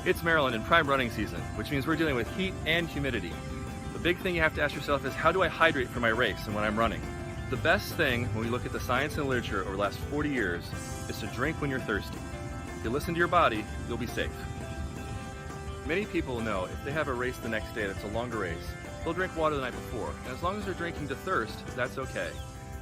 It's Maryland in prime running season, which means we're dealing with heat and humidity. The big thing you have to ask yourself is, how do I hydrate for my race and when I'm running? The best thing, when we look at the science and literature over the last 40 years, is to drink when you're thirsty. If you listen to your body, you'll be safe. Many people know if they have a race the next day that's a longer race, they'll drink water the night before, and as long as they're drinking to thirst, that's okay.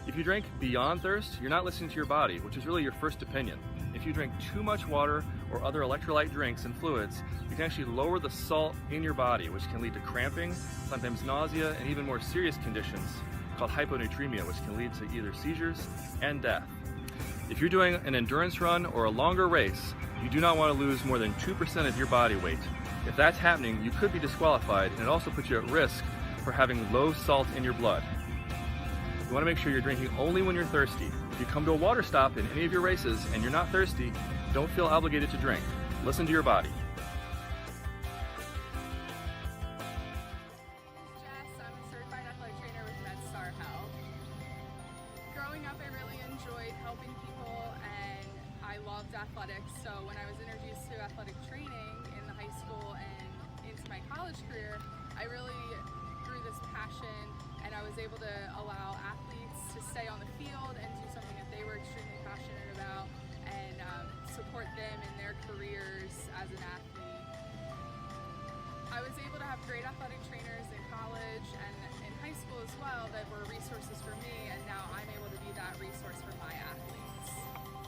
If you drink beyond thirst, you're not listening to your body, which is really your first opinion. If you drink too much water or other electrolyte drinks and fluids, you can actually lower the salt in your body, which can lead to cramping, sometimes nausea, and even more serious conditions called hyponatremia, which can lead to either seizures and death. If you're doing an endurance run or a longer race, you do not want to lose more than 2% of your body weight. If that's happening, you could be disqualified, and it also puts you at risk for having low salt in your blood. You want to make sure you're drinking only when you're thirsty. If you come to a water stop in any of your races and you're not thirsty, don't feel obligated to drink. Listen to your body. Jess, I'm a certified athletic trainer with Medstar. Growing up, I really enjoyed helping people, and I loved athletics. So when I was introduced to athletic training in the high school and into my college career, I really grew this passion, and I was able to allow athletes to stay on the field and do something that they were extremely passionate about, and support them in their careers as an athlete. I was able to have great athletic trainers in college and in high school as well that were resources for me, and now I'm able to be that resource for my athletes.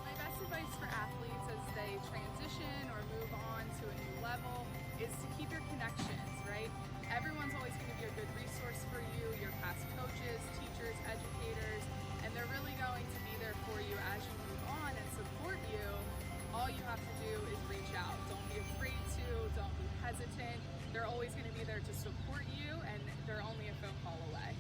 My best advice for athletes as they transition or move on to a new level is to keep your connections, right? Everyone's always going to be a good resource for you, your past coaches, teachers, educators, and they're really going to be there for you as you move on and support you. All you have to do is reach out. Don't be afraid to, don't be hesitant. They're always going to be there to support you, and they're only a phone call away.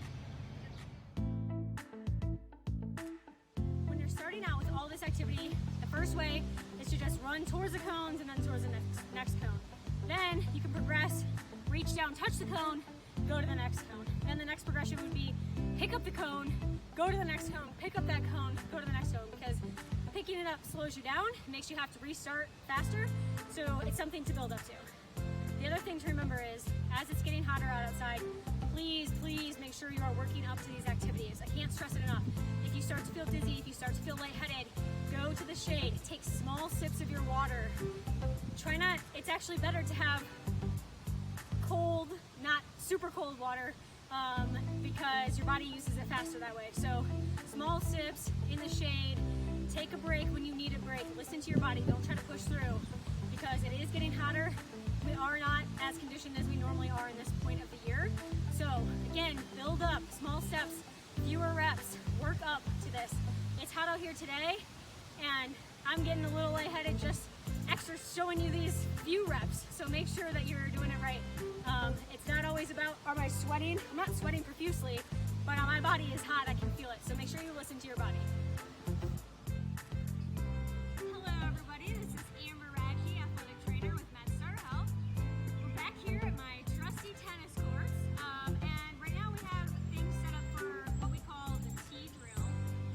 When you're starting out with all this activity, the first way is to just run towards the cones and then towards the next cone. Then you can progress, reach down, touch the cone, go to the next cone. Then the next progression would be pick up the cone, go to the next cone, pick up that cone, go to the next cone, because picking it up slows you down, makes you have to restart faster, so it's something to build up to. The other thing to remember is, as it's getting hotter outside, please make sure you are working up to these activities. I can't stress it enough. If you start to feel dizzy, if you start to feel lightheaded, go to the shade, take small sips of your water. It's actually better to have cold, not super cold water, because your body uses it faster that way. So small sips in the shade, take a break when you need a break, listen to your body, don't try to push through, because it is getting hotter. We are not as conditioned as we normally are in this point of the year. So again, build up, small steps, fewer reps, work up to this. It's hot out here today, and I'm getting a little lightheaded just extra showing you these few reps. So make sure that you're doing it right. It's not always about, am I sweating? I'm not sweating profusely, but my body is hot, I can feel it. So make sure you listen to your body. Hello everybody, this is Amber Radke, athletic trainer with Medstar Health. We're back here at my trusty tennis courts, and right now we have things set up for what we call the T drill.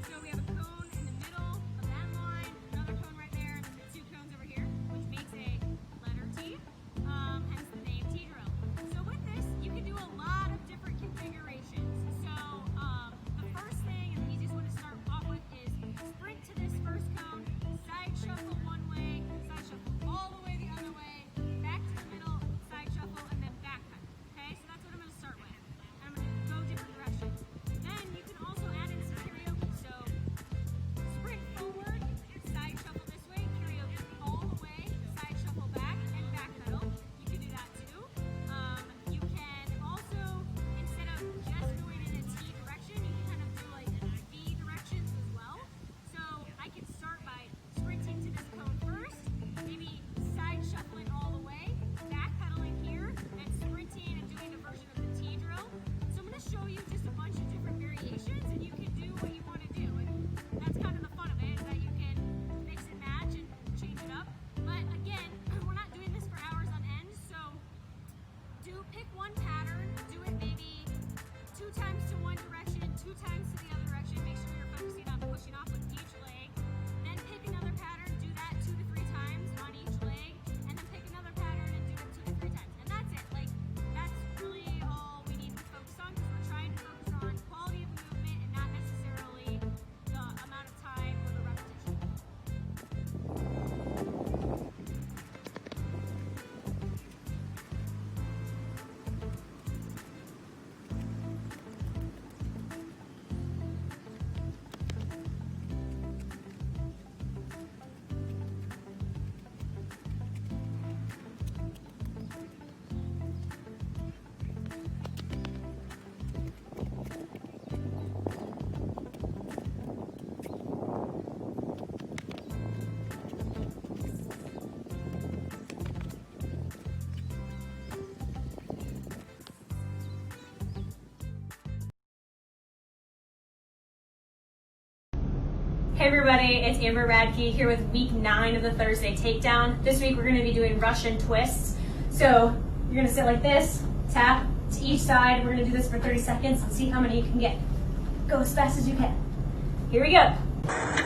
So we have a cone in the middle of that line, another cone right there, and then the two cones over here, which makes a letter T, hence the name T drill. So with this, you can do a lot of different configurations. So the first thing and the easiest one to start off with Hey everybody, it's Amber Radke here with week 9 of the Thursday takedown. This week we're going to be doing Russian twists. So you're going to sit like this, tap to each side. We're going to do this for 30 seconds and see how many you can get. Go as fast as you can. Here we go.